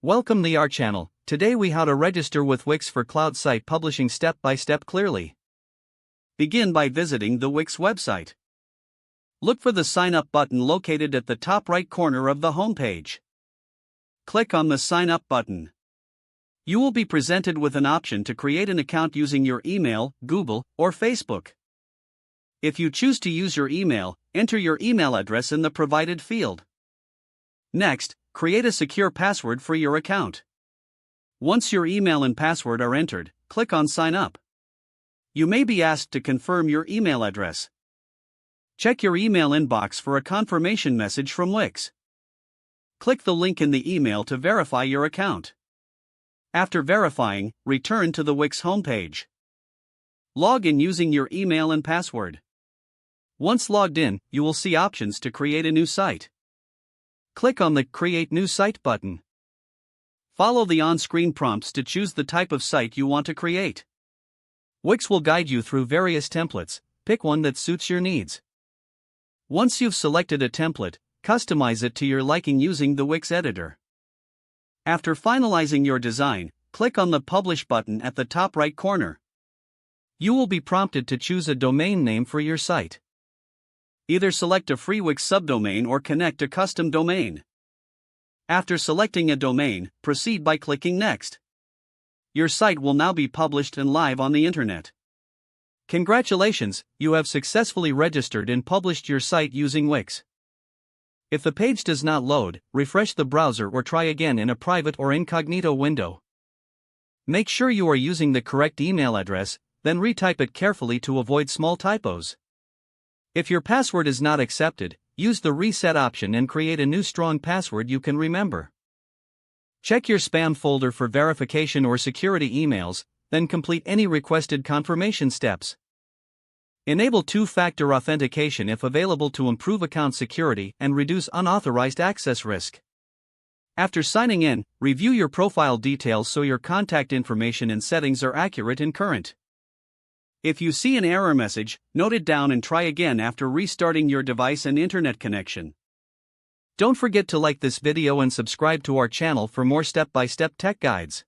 Welcome to our channel. Today we how to register with Wix for cloud site publishing step by step clearly. Begin by visiting the Wix website. Look for the sign up button located at the top right corner of the homepage. Click on the sign up button. You will be presented with an option to create an account using your email, Google, or Facebook. If you choose to use your email, enter your email address in the provided field. Next, create a secure password for your account. Once your email and password are entered, click on Sign Up. You may be asked to confirm your email address. Check your email inbox for a confirmation message from Wix. Click the link in the email to verify your account. After verifying, return to the Wix homepage. Log in using your email and password. Once logged in, you will see options to create a new site. Click on the Create New Site button. Follow the on-screen prompts to choose the type of site you want to create. Wix will guide you through various templates. Pick one that suits your needs. Once you've selected a template, customize it to your liking using the Wix editor. After finalizing your design, click on the Publish button at the top right corner. You will be prompted to choose a domain name for your site. Either select a free Wix subdomain or connect a custom domain. After selecting a domain, proceed by clicking Next. Your site will now be published and live on the internet. Congratulations, you have successfully registered and published your site using Wix. If the page does not load, refresh the browser or try again in a private or incognito window. Make sure you are using the correct email address, then retype it carefully to avoid small typos. If your password is not accepted, use the reset option and create a new strong password you can remember. Check your spam folder for verification or security emails, then complete any requested confirmation steps. Enable two-factor authentication if available to improve account security and reduce unauthorized access risk. After signing in, review your profile details so your contact information and settings are accurate and current. If you see an error message, note it down and try again after restarting your device and internet connection. Don't forget to like this video and subscribe to our channel for more step-by-step tech guides.